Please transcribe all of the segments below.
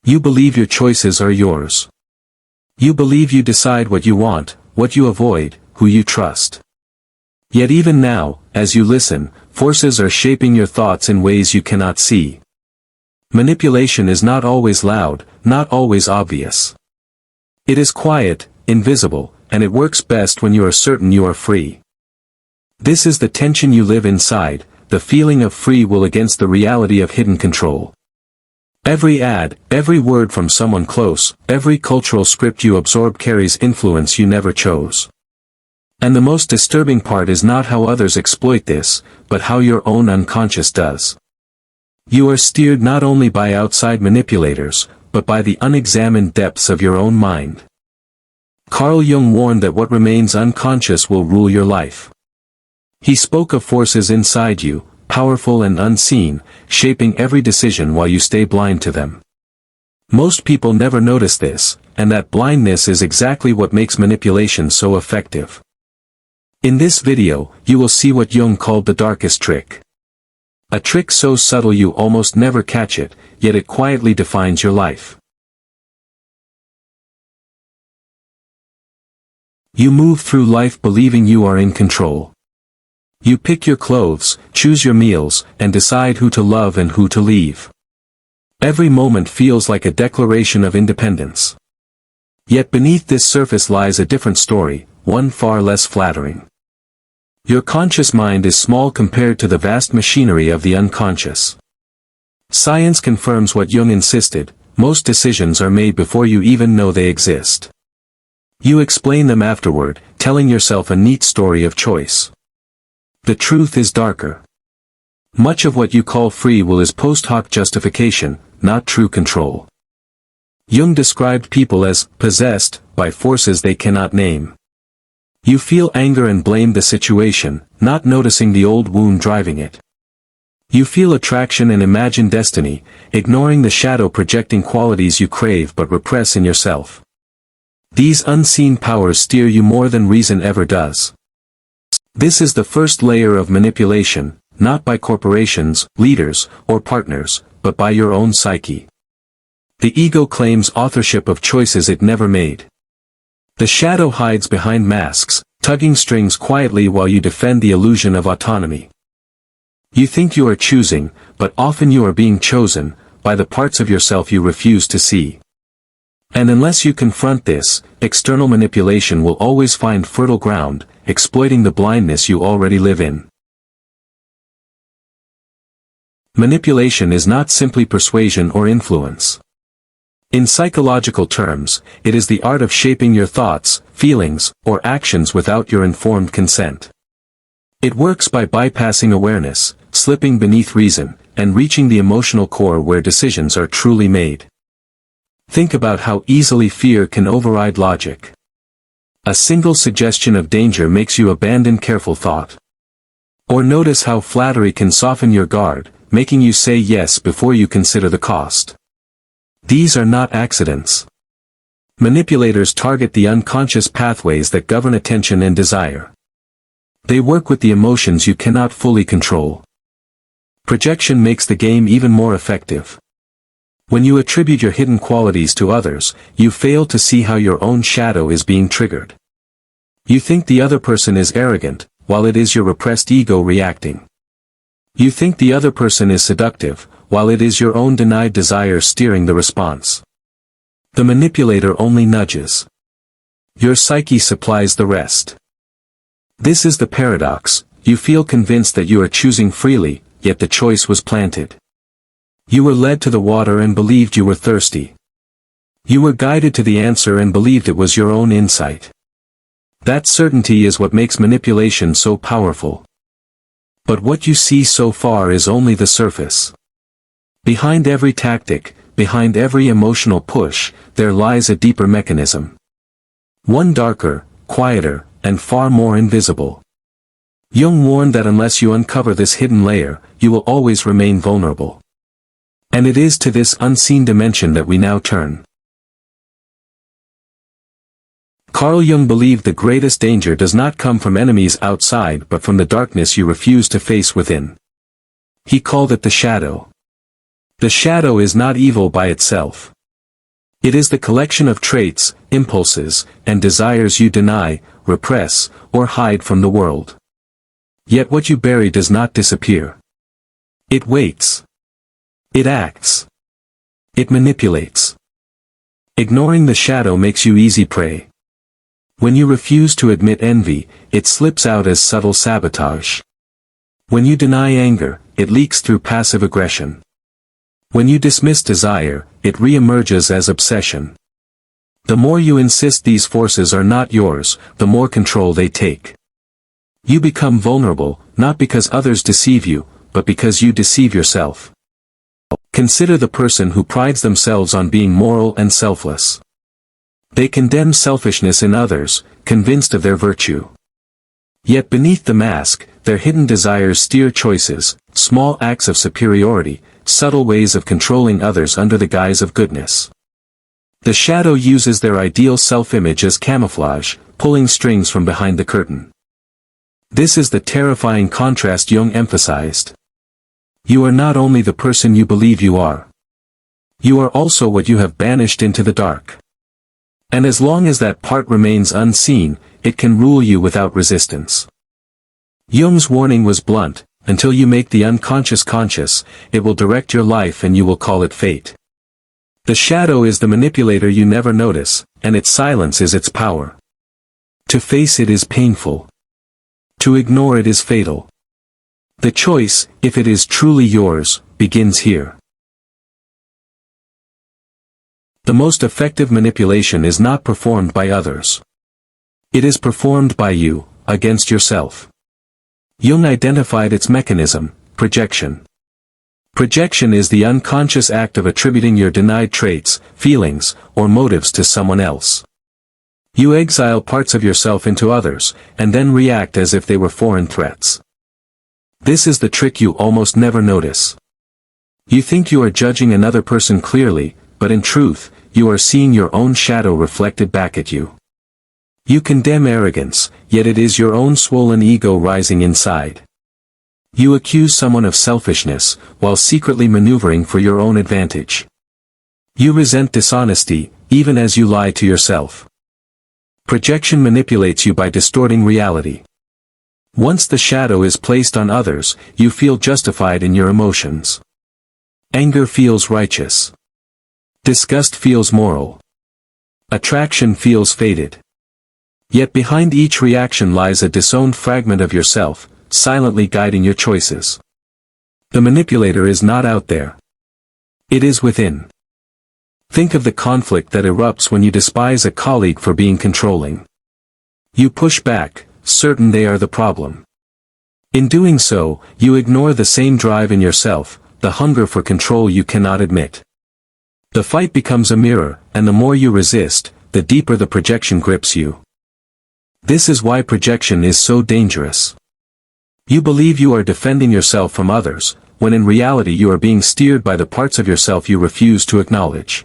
You believe your choices are yours. You believe you decide what you want, what you avoid, who you trust. Yet even now, as you listen, forces are shaping your thoughts in ways you cannot see. Manipulation is not always loud, not always obvious. It is quiet, invisible, and it works best when you are certain you are free. This is the tension you live inside, the feeling of free will against the reality of hidden control. Every ad, every word from someone close, every cultural script you absorb carries influence you never chose. And the most disturbing part is not how others exploit this, but how your own unconscious does. You are steered not only by outside manipulators, but by the unexamined depths of your own mind. Carl Jung warned that what remains unconscious will rule your life. He spoke of forces inside you, powerful and unseen, shaping every decision while you stay blind to them. Most people never notice this, and that blindness is exactly what makes manipulation so effective. In this video, you will see what Jung called the darkest trick. A trick so subtle you almost never catch it, yet it quietly defines your life. You move through life believing you are in control. You pick your clothes, choose your meals, and decide who to love and who to leave. Every moment feels like a declaration of independence. Yet beneath this surface lies a different story, one far less flattering. Your conscious mind is small compared to the vast machinery of the unconscious. Science confirms what Jung insisted: most decisions are made before you even know they exist. You explain them afterward, telling yourself a neat story of choice. The truth is darker. Much of what you call free will is post hoc justification, not true control. Jung described people as possessed by forces they cannot name. You feel anger and blame the situation, not noticing the old wound driving it. You feel attraction and imagine destiny, ignoring the shadow projecting qualities you crave but repress in yourself. These unseen powers steer you more than reason ever does. This is the first layer of manipulation, not by corporations, leaders, or partners, but by your own psyche. The ego claims authorship of choices it never made. The shadow hides behind masks, tugging strings quietly while you defend the illusion of autonomy. You think you are choosing, but often you are being chosen, by the parts of yourself you refuse to see. And unless you confront this, external manipulation will always find fertile ground, exploiting the blindness you already live in. Manipulation is not simply persuasion or influence. In psychological terms, it is the art of shaping your thoughts, feelings, or actions without your informed consent. It works by bypassing awareness, slipping beneath reason, and reaching the emotional core where decisions are truly made. Think about how easily fear can override logic. A single suggestion of danger makes you abandon careful thought. Or notice how flattery can soften your guard, making you say yes before you consider the cost. These are not accidents. Manipulators target the unconscious pathways that govern attention and desire. They work with the emotions you cannot fully control. Projection makes the game even more effective. When you attribute your hidden qualities to others, you fail to see how your own shadow is being triggered. You think the other person is arrogant, while it is your repressed ego reacting. You think the other person is seductive, while it is your own denied desire steering the response. The manipulator only nudges. Your psyche supplies the rest. This is the paradox: you feel convinced that you are choosing freely, yet the choice was planted. You were led to the water and believed you were thirsty. You were guided to the answer and believed it was your own insight. That certainty is what makes manipulation so powerful. But what you see so far is only the surface. Behind every tactic, behind every emotional push, there lies a deeper mechanism. One darker, quieter, and far more invisible. Jung warned that unless you uncover this hidden layer, you will always remain vulnerable. And it is to this unseen dimension that we now turn. Carl Jung believed the greatest danger does not come from enemies outside but from the darkness you refuse to face within. He called it the shadow. The shadow is not evil by itself. It is the collection of traits, impulses, and desires you deny, repress, or hide from the world. Yet what you bury does not disappear. It waits. It acts. It manipulates. Ignoring the shadow makes you easy prey. When you refuse to admit envy, it slips out as subtle sabotage. When you deny anger, it leaks through passive aggression. When you dismiss desire, it re-emerges as obsession. The more you insist these forces are not yours, the more control they take. You become vulnerable, not because others deceive you, but because you deceive yourself. Consider the person who prides themselves on being moral and selfless. They condemn selfishness in others, convinced of their virtue. Yet beneath the mask, their hidden desires steer choices, small acts of superiority, subtle ways of controlling others under the guise of goodness. The shadow uses their ideal self-image as camouflage, pulling strings from behind the curtain. This is the terrifying contrast Jung emphasized. You are not only the person you believe you are. You are also what you have banished into the dark. And as long as that part remains unseen, it can rule you without resistance. Jung's warning was blunt: until you make the unconscious conscious, it will direct your life and you will call it fate. The shadow is the manipulator you never notice, and its silence is its power. To face it is painful. To ignore it is fatal. The choice, if it is truly yours, begins here. The most effective manipulation is not performed by others. It is performed by you, against yourself. Jung identified its mechanism: projection. Projection is the unconscious act of attributing your denied traits, feelings, or motives to someone else. You exile parts of yourself into others, and then react as if they were foreign threats. This is the trick you almost never notice. You think you are judging another person clearly, but in truth, you are seeing your own shadow reflected back at you. You condemn arrogance, yet it is your own swollen ego rising inside. You accuse someone of selfishness, while secretly maneuvering for your own advantage. You resent dishonesty, even as you lie to yourself. Projection manipulates you by distorting reality. Once the shadow is placed on others, you feel justified in your emotions. Anger feels righteous. Disgust feels moral. Attraction feels fated. Yet behind each reaction lies a disowned fragment of yourself, silently guiding your choices. The manipulator is not out there. It is within. Think of the conflict that erupts when you despise a colleague for being controlling. You push back, certain they are the problem. In doing so, you ignore the same drive in yourself, the hunger for control you cannot admit. The fight becomes a mirror, and the more you resist, the deeper the projection grips you. This is why projection is so dangerous. You believe you are defending yourself from others, when in reality you are being steered by the parts of yourself you refuse to acknowledge.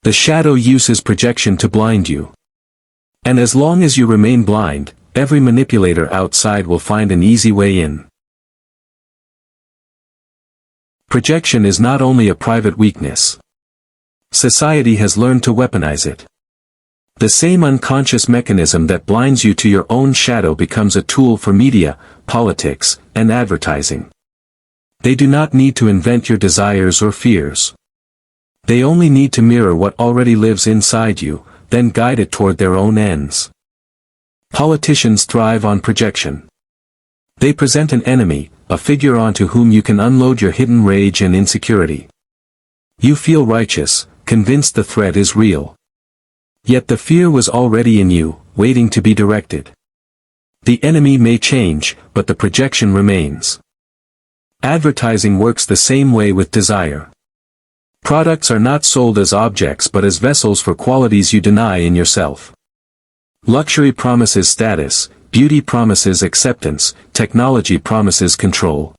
The shadow uses projection to blind you. And as long as you remain blind, every manipulator outside will find an easy way in. Projection is not only a private weakness. Society has learned to weaponize it. The same unconscious mechanism that blinds you to your own shadow becomes a tool for media, politics, and advertising. They do not need to invent your desires or fears. They only need to mirror what already lives inside you, then guide it toward their own ends. Politicians thrive on projection. They present an enemy, a figure onto whom you can unload your hidden rage and insecurity. You feel righteous, convinced the threat is real. Yet the fear was already in you, waiting to be directed. The enemy may change, but the projection remains. Advertising works the same way with desire. Products are not sold as objects but as vessels for qualities you deny in yourself. Luxury promises status, beauty promises acceptance, technology promises control.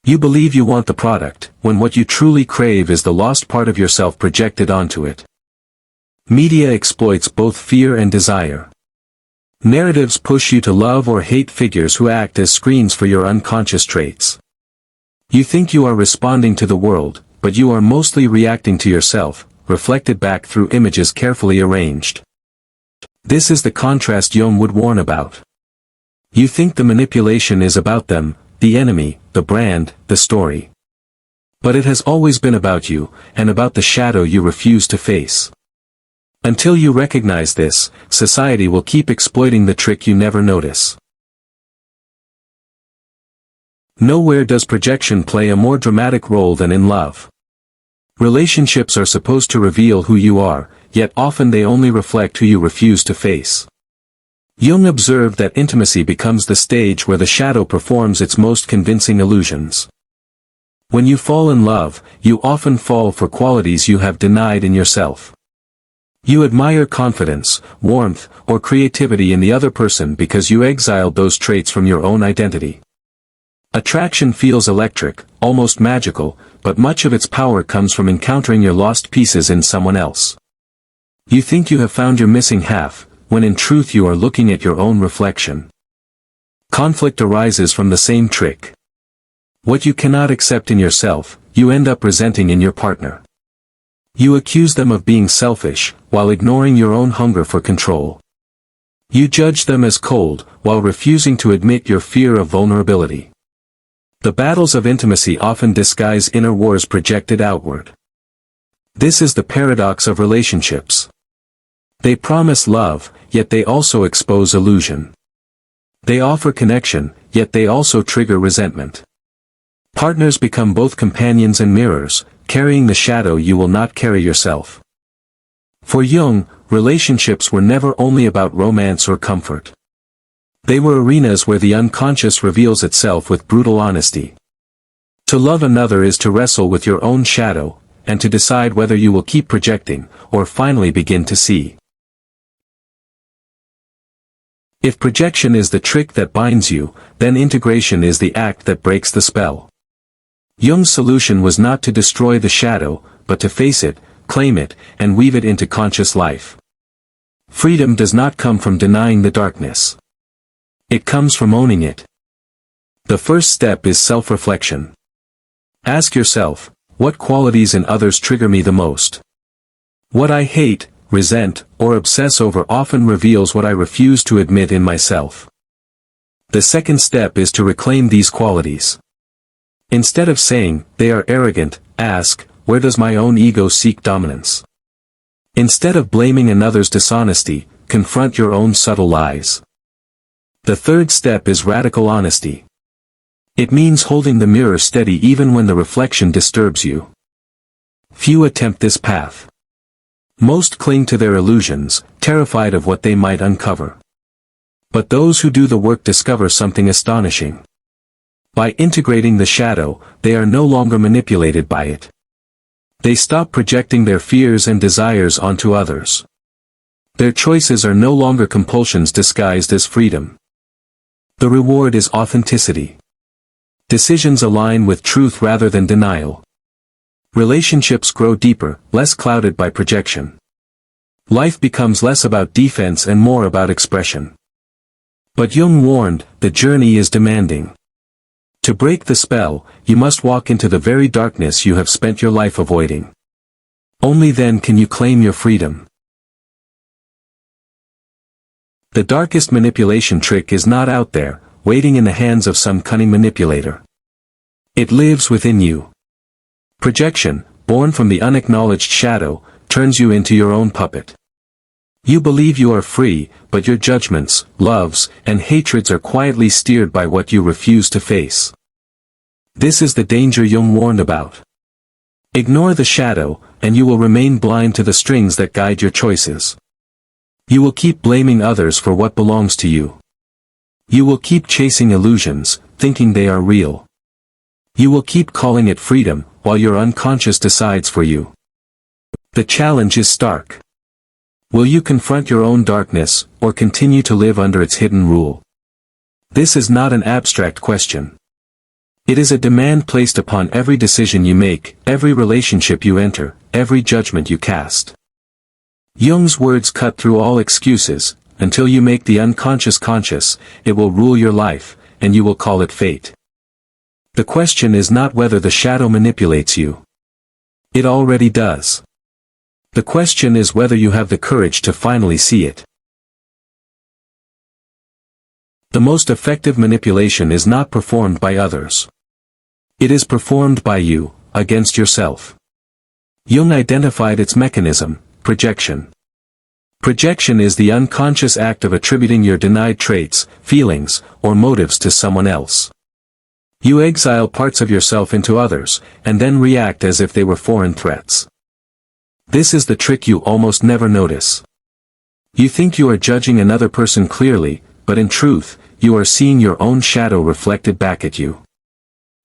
You believe you want the product, when what you truly crave is the lost part of yourself projected onto it. Media exploits both fear and desire. Narratives push you to love or hate figures who act as screens for your unconscious traits. You think you are responding to the world, but you are mostly reacting to yourself, reflected back through images carefully arranged. This is the contrast Jung would warn about. You think the manipulation is about them, the enemy, the brand, the story. But it has always been about you, and about the shadow you refuse to face. Until you recognize this, society will keep exploiting the trick you never notice. Nowhere does projection play a more dramatic role than in love. Relationships are supposed to reveal who you are, yet often they only reflect who you refuse to face. Jung observed that intimacy becomes the stage where the shadow performs its most convincing illusions. When you fall in love, you often fall for qualities you have denied in yourself. You admire confidence, warmth, or creativity in the other person because you exiled those traits from your own identity. Attraction feels electric, almost magical, but much of its power comes from encountering your lost pieces in someone else. You think you have found your missing half, when in truth you are looking at your own reflection. Conflict arises from the same trick. What you cannot accept in yourself, you end up resenting in your partner. You accuse them of being selfish, while ignoring your own hunger for control. You judge them as cold, while refusing to admit your fear of vulnerability. The battles of intimacy often disguise inner wars projected outward. This is the paradox of relationships. They promise love, yet they also expose illusion. They offer connection, yet they also trigger resentment. Partners become both companions and mirrors, carrying the shadow you will not carry yourself. For Jung, relationships were never only about romance or comfort. They were arenas where the unconscious reveals itself with brutal honesty. To love another is to wrestle with your own shadow, and to decide whether you will keep projecting, or finally begin to see. If projection is the trick that binds you, then integration is the act that breaks the spell. Jung's solution was not to destroy the shadow, but to face it, claim it, and weave it into conscious life. Freedom does not come from denying the darkness. It comes from owning it. The first step is self-reflection. Ask yourself, what qualities in others trigger me the most? What I hate, resent, or obsess over often reveals what I refuse to admit in myself. The second step is to reclaim these qualities. Instead of saying, they are arrogant, ask, where does my own ego seek dominance? Instead of blaming another's dishonesty, confront your own subtle lies. The third step is radical honesty. It means holding the mirror steady even when the reflection disturbs you. Few attempt this path. Most cling to their illusions, terrified of what they might uncover. But those who do the work discover something astonishing. By integrating the shadow, they are no longer manipulated by it. They stop projecting their fears and desires onto others. Their choices are no longer compulsions disguised as freedom. The reward is authenticity. Decisions align with truth rather than denial. Relationships grow deeper, less clouded by projection. Life becomes less about defense and more about expression. But Jung warned, the journey is demanding. To break the spell, you must walk into the very darkness you have spent your life avoiding. Only then can you claim your freedom. The darkest manipulation trick is not out there, waiting in the hands of some cunning manipulator. It lives within you. Projection, born from the unacknowledged shadow, turns you into your own puppet. You believe you are free, but your judgments, loves, and hatreds are quietly steered by what you refuse to face. This is the danger Jung warned about. Ignore the shadow, and you will remain blind to the strings that guide your choices. You will keep blaming others for what belongs to you. You will keep chasing illusions, thinking they are real. You will keep calling it freedom, while your unconscious decides for you. The challenge is stark. Will you confront your own darkness, or continue to live under its hidden rule? This is not an abstract question. It is a demand placed upon every decision you make, every relationship you enter, every judgment you cast. Jung's words cut through all excuses. Until you make the unconscious conscious, it will rule your life, and you will call it fate. The question is not whether the shadow manipulates you. It already does. The question is whether you have the courage to finally see it. The most effective manipulation is not performed by others. It is performed by you, against yourself. Jung identified its mechanism: projection. Projection is the unconscious act of attributing your denied traits, feelings, or motives to someone else. You exile parts of yourself into others, and then react as if they were foreign threats. This is the trick you almost never notice. You think you are judging another person clearly, but in truth, you are seeing your own shadow reflected back at you.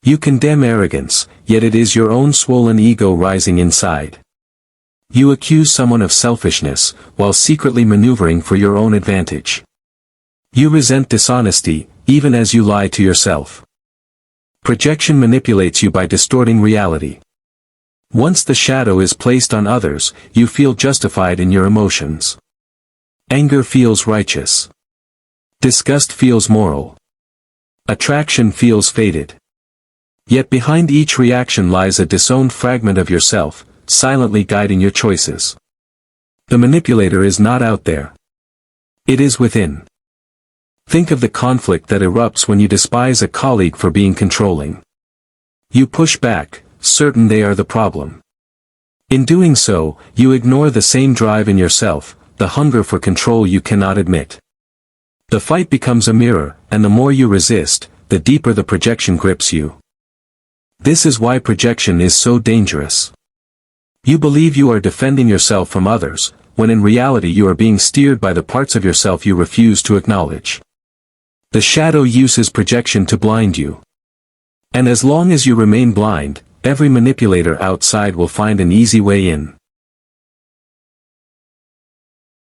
You condemn arrogance, yet it is your own swollen ego rising inside. You accuse someone of selfishness, while secretly maneuvering for your own advantage. You resent dishonesty, even as you lie to yourself. Projection manipulates you by distorting reality. Once the shadow is placed on others, you feel justified in your emotions. Anger feels righteous. Disgust feels moral. Attraction feels fated. Yet behind each reaction lies a disowned fragment of yourself, silently guiding your choices. The manipulator is not out there. It is within. Think of the conflict that erupts when you despise a colleague for being controlling. You push back, certain they are the problem. In doing so, you ignore the same drive in yourself, the hunger for control you cannot admit. The fight becomes a mirror, and the more you resist, the deeper the projection grips you. This is why projection is so dangerous. You believe you are defending yourself from others, when in reality you are being steered by the parts of yourself you refuse to acknowledge. The shadow uses projection to blind you. And as long as you remain blind, every manipulator outside will find an easy way in.